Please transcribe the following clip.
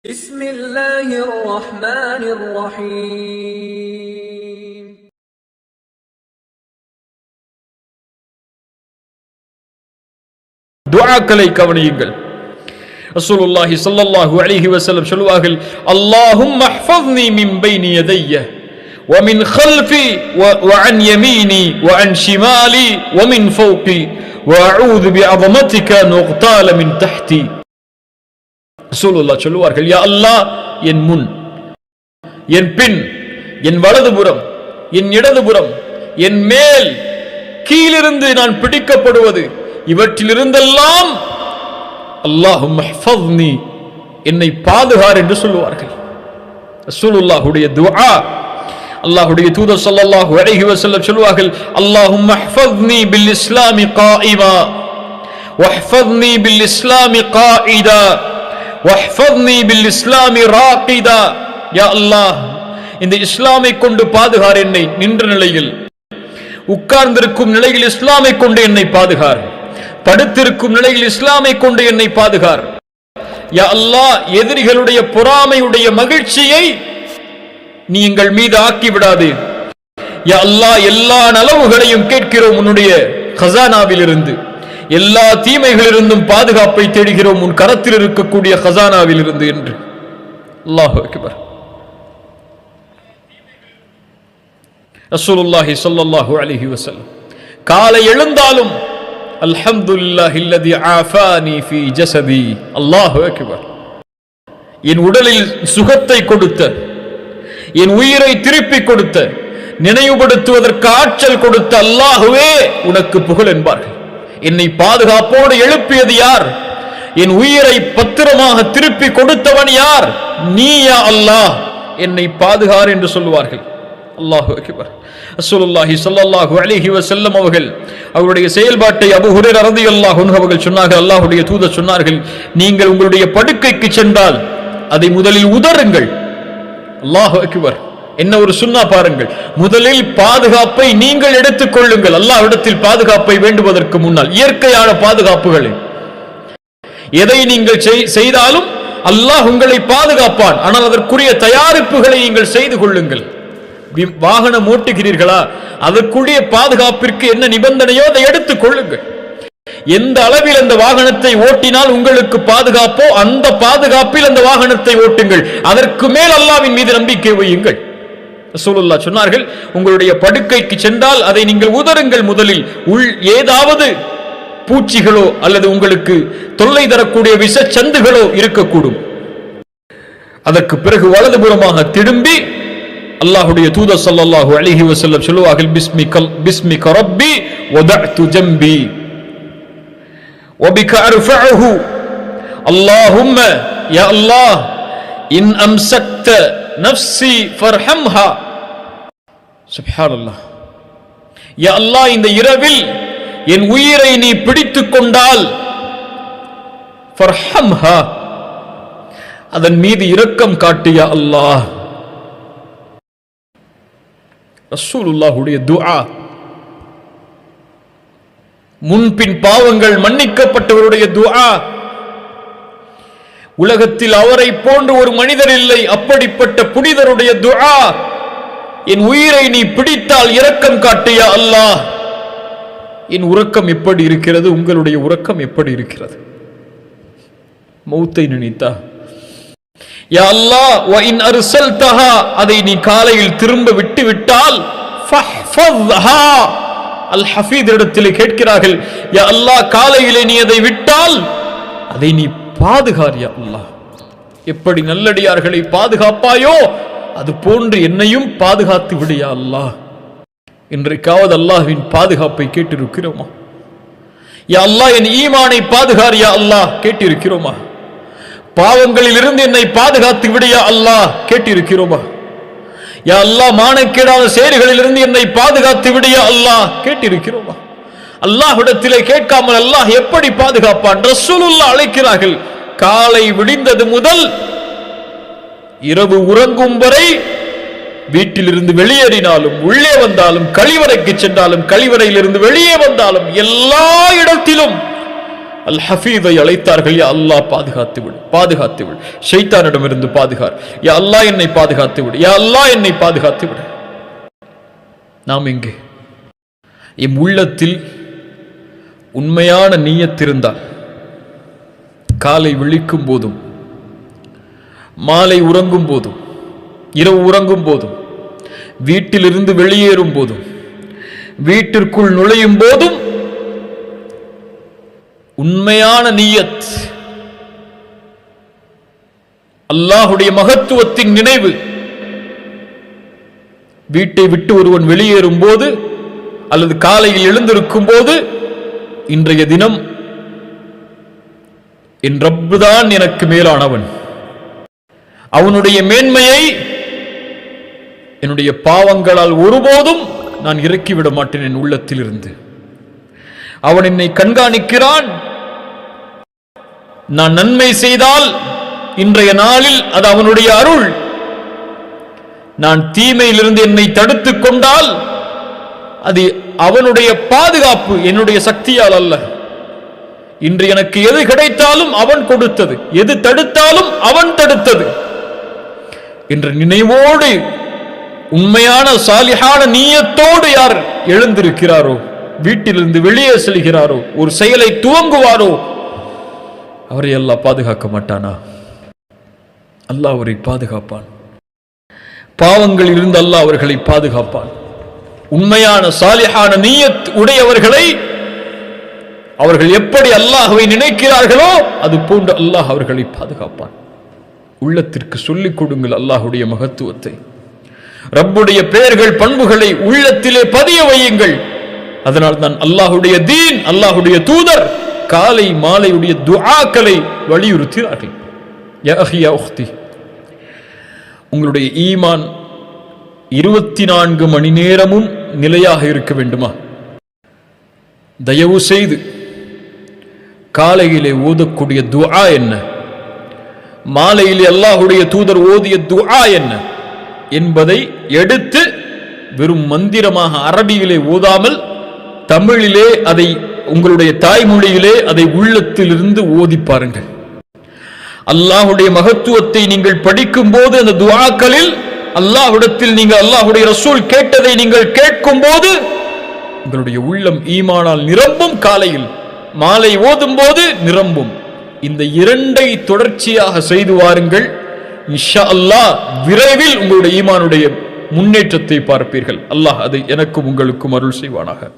بسم الله الرحمن الرحيم துஆக்களை கவனியுங்கள். ரசூலுல்லாஹி ஸல்லல்லாஹு அலைஹி வஸல்லம் சொல்வார்கள், அல்லாஹும்ம ஹ்ஃபத்னி மின் பைனி யதைய வ மின் خلفي وعن يميني وعن شمالي ومن فوقي واعوذ بعظمتك ان اغتال من تحتي. ரசூலுல்லாஹ் சொல்வார்கள், யா அல்லாஹ், என் முன், என் பின், என் வலதுபுறம், என் இடதுபுறம், என் மேல், கீழிருந்து நான் பிடிக்கப்படுவது, இவற்றிலிருந்தெல்லாம் அல்லாஹும்ம ஹ்ஃபத்னி, என்னை பாதுகார் என்று சொல்லுவார்கள். ரசூலுல்லாஹுடைய துஆ. அல்லாஹ்வுடைய தூதர் ஸல்லல்லாஹு அலைஹி வஸல்லம் சொல்வார்கள், அல்லாஹும்ம ஹ்ஃபத்னி பில் இஸ்லாமி காயிமா வஹ்ஃபத்னி பில் இஸ்லாமி காயிதா வஹ்ஃபத்னி பில் இஸ்லாமி ராகிதா. யா அல்லாஹ், இந்த இஸ்லாமை கொண்டு பாதுகார் என்னை, நின்ற நிலையில், உட்கார்ந்திருக்கும் நிலையில் இஸ்லாமை கொண்டு என்னை பாதுகார், படுத்திருக்கும் நிலையில் இஸ்லாமை கொண்டு என்னை பாதுகார். யா அல்லாஹ், எதிரிகளுடைய பொறாமையுடைய மகிழ்ச்சியை நீ எங்கள் மீது ஆக்கி விடாதே. யா அல்லாஹ், எல்லா நலவுகளையும் கேட்கிறோம் உன்னுடைய கசானாவிலிருந்து, எல்லா தீமைகளிலிருந்தும் பாதுகாப்பை தேடுகிறோம் உன் கரத்தில் இருக்கக்கூடிய கசானாவிலிருந்து என்று. அல்லாஹு அக்பர். ரசூலுல்லாஹி ஸல்லல்லாஹு அலைஹி வஸல்லம் காலை எழுந்தாலும் அல்ஹம்துலில்லாஹில்லதி ஆஃபானி ஃபீ ஜஸதி. அல்லாஹு அக்பர். என் உடலில் சுகத்தை கொடுத்த, என் உயிரை திருப்பி கொடுத்த, நினைவுபடுத்துவதற்கு ஆற்றல் கொடுத்த அல்லாஹுவே உனக்கு புகழ் என்பார்கள். என்னை பாதுகாப்போடு எழுப்பியது யார்? என் உயிரை பத்திரமாக திருப்பி கொடுத்தவன் யார்? நீ யா அல்லாஹ், என்னை பாதுகார் என்று சொல்லுவார்கள். அல்லாஹு அக்பர். ரசூலுல்லாஹி ஸல்லல்லாஹு அலைஹி வஸல்லம் அவருடைய செயல்பாட்டை அபூ ஹுரைரா রাদিয়াল্লাহு அன்ஹு அவர்கள் சொன்னார்கள், அல்லாஹ்வுடைய தூதர் சொன்னார்கள், நீங்கள் உங்களுடைய படுக்கைக்கு சென்றால் அதை முதலில் உதறுங்கள். அல்லாஹு அக்பர். என்ன ஒரு சுன்னா பாருங்கள். முதலில் பாதுகாப்பை நீங்கள் எடுத்துக் கொள்ளுங்கள். அல்லாஹ்விடத்தில் பாதுகாப்பை வேண்டுவதற்கு முன்னால் இயற்கையான பாதுகாப்புகளை எதை நீங்கள் செய்தாலும் அல்லாஹ் உங்களை பாதுகாப்பான். ஆனால் அதற்குரிய தயாரிப்புகளை நீங்கள் செய்து கொள்ளுங்கள். வாகனம் ஓட்டுகிறீர்களா, அதற்குரிய பாதுகாப்பிற்கு என்ன நிபந்தனையோ அதை எடுத்துக் கொள்ளுங்கள். எந்த அளவில் அந்த வாகனத்தை ஓட்டினால் உங்களுக்கு பாதுகாப்போ அந்த பாதுகாப்பில் அந்த வாகனத்தை ஓட்டுங்கள். அதற்கு மேல் அல்லாஹ்வின் மீது நம்பிக்கை வையுங்கள். ரசூலுல்லாஹ் சொன்னார்கள், உங்களுடைய படுக்கைக்கு சென்றால் அதை நீங்கள் உதறுங்கள். முதலில் ஏதாவது பூச்சிகளோ அல்லது உங்களுக்கு தொல்லை தரக்கூடிய விஷச்சந்துகளோ இருக்கக்கூடும். அதற்கு பிறகு வலதுபுறமாக திரும்பி அல்லாஹ்வுடைய தூதர் ஸல்லல்லாஹு அலைஹி வஸல்லம் சொல்லுவார்கள், பிஸ்மிக ரப்பி வதஅது ஜம்பி வபிக அர்ஃபஉஹு. அல்லாஹும்ம, யா அல்லாஹ், இன் அம்சக்த நஃப்ஸி ஃபர்ஹம்ஹா. சுப்ஹானல்லாஹ். யா அல்லாஹ், இந்த இரவில் என் உயிரை நீ பிடித்துக் கொண்டால் ஃபர்ஹம்ஹா, அதன் மீது இரக்கம் காட்டு யா அல்லாஹ். ரசூலுல்லாஹுடைய துஆ. முன்பின் பாவங்கள் மன்னிக்கப்பட்டவருடைய துஆ. உலகத்தில் அவரை போன்று ஒரு மனிதர் இல்லை, அப்படிப்பட்ட புனிதருடைய துஆ. என் உயிரை நீ பிடித்தால் இரக்கம் காட்டு யா அல்லாஹ். என் உறக்கம் எப்படி இருக்கிறது? உங்களுடைய உறக்கம் எப்படி இருக்கிறது? மௌத்தை நினைத்தா, யா அல்லாஹ், வ இன் அர்சல்தஹா, அதை நீ காலையில் திரும்ப விட்டு விட்டால் ஃபஹ்ஃபத்ஹா. அல் ஹஃபீத் இடத்திலே கேட்கிறார்கள், யா அல்லாஹ், காலையிலே நீ அதை விட்டால் அதை நீ பாதுகார் யா அல்லாஹ். எப்படி நல்லடியார்களை பாதுகாப்பாயோ அது போன்று என்னையும் பாதுகாத்து விடு யா அல்லாஹ். இன்றைக்காவது அல்லாஹ்வின் பாதுகாப்பை கேட்டிருக்கிறோமா? யா அல்லாஹ், என் ஈமானை பாதுகார் யா அல்லாஹ் கேட்டிருக்கிறோமா? பாவங்களில் இருந்து என்னை பாதுகாத்து விடு யா அல்லாஹ் கேட்டிருக்கிறோமா? யா அல்லாஹ், மானக்கேடான செயல்களில் இருந்து என்னை பாதுகாத்து விடு யா அல்லாஹ் கேட்டிருக்கிறோமா? அல்லாஹ்விடத்திலே கேட்காமல் அல்லாஹ் எப்படி பாதுகாப்பான்? ரசூலுல்லாஹ் அழைக்கிறார்கள், காலை விடிந்தது முதல் இரவு உறங்கும் வரை வீட்டிலிருந்து வெளியேறினாலும், உள்ளே வந்தாலும், கழிவறைக்கு சென்றாலும், கழிவறையிலிருந்து வெளியே வந்தாலும், எல்லா இடத்திலும் அல் ஹஃபீதை அழைத்தார்கள். யா அல்லாஹ் பாதுகாத்து விடு, பாதுகாத்து விடு, ஷைத்தானிடமிருந்து பாதுகார். யா அல்லாஹ் என்னை பாதுகாத்து விடு, யா அல்லாஹ் என்னை பாதுகாத்து விடு. நாம் எங்கே? எம் உள்ளத்தில் உண்மையான நிய்யத் இருந்தால் காலை விழிக்கும் போதும், மாலை உறங்கும் போதும், இரவு உறங்கும் போதும், வீட்டிலிருந்து வெளியேறும் போதும், வீட்டிற்குள் நுழையும் போதும் உண்மையான நிய்யத், அல்லாஹுடைய மகத்துவத்தின் நினைவு. வீட்டை விட்டு ஒருவன் வெளியேறும் போது அல்லது காலையில் எழுந்திருக்கும் போது, இன்றைய தினம் என் ரப்புதான் எனக்கு மேலானவன், அவனுடைய மேன்மையை என்னுடைய பாவங்களால் ஒருபோதும் நான் இறக்கிவிட மாட்டேன் என் உள்ளத்தில் இருந்து. அவன் என்னை கண்காணிக்கிறான். நான் நன்மை செய்தால் இன்றைய நாளில் அது அவனுடைய அருள். நான் தீமையிலிருந்து என்னை தடுத்துக் கொண்டால் அது அவனுடைய பாதுகாப்பு, என்னுடைய சக்தியால் அல்ல. இன்று எனக்கு எது கிடைத்தாலும் அவன் கொடுத்தது, எது தடுத்தாலும் அவன் தடுத்தது என்ற நினைவோடு, உண்மையான சாலிஹான நிய்யத்தோடு யார் எழுந்திருக்கிறாரோ, வீட்டிலிருந்து வெளியே செல்கிறாரோ, ஒரு செயலை துவங்குவாரோ, அவரை அல்லாஹ் பாதுகாக்க மாட்டானா? அல்லாஹ் அவரை பாதுகாப்பான். பாவங்களில் இருந்து அல்லாஹ் அவர்களை பாதுகாப்பான். உண்மையான சாலிஹான நிய்யத் உடையவர்களை அவர்கள் எப்படி அல்லாஹ்வை நினைக்கிறார்களோ அது போன்று அல்லாஹ் அவர்களை பாதுகாப்பான். உள்ளத்திற்கு சொல்லிக் கொடுங்கள் அல்லாஹுடைய மகத்துவத்தை, ரப்புடைய பெயர்கள் பண்புகளை உள்ளத்திலே பதிய வையுங்கள். அதனால் தான் அல்லாஹுடைய தீன், அல்லாஹுடைய தூதர் காலை மாலையுடைய துஆக்களை வலியுறுத்தினார்கள். யா அஹி யா உக்தி, உங்களுடைய ஈமான் 24 மணி நேரமும் நிலையாக இருக்க வேண்டுமா? தயவு செய்து காலையிலே ஓதக்கூடிய துஆ என்ன, மாலையிலே அல்லாஹுடைய தூதர் ஓதிய துஆ என்ன என்பதை எடுத்து வெறும் மந்திரமாக அரபியிலே ஓதாமல் தமிழிலே அதை, உங்களுடைய தாய்மொழியிலே அதை உள்ளத்திலிருந்து ஓதி பாருங்கள். அல்லாஹுடைய மகத்துவத்தை நீங்கள் படிக்கும் போது அந்த துஆக்களில் அல்லாஹ்விடத்தில் நீங்கள் அல்லாஹுடைய ரசூல் கேட்டதை நீங்கள் கேட்கும் போது உங்களுடைய உள்ளம் ஈமானால் நிரம்பும். காலையில் மாலை ஓதும் போது நிரம்பும். இந்த இரண்டை தொடர்ச்சியாக செய்து வாருங்கள். இன்ஷா அல்லாஹ் விரைவில் உங்களுடைய ஈமானுடைய முன்னேற்றத்தை பார்ப்பீர்கள். அல்லாஹ் அதை எனக்கும் உங்களுக்கும் அருள் செய்வானாக.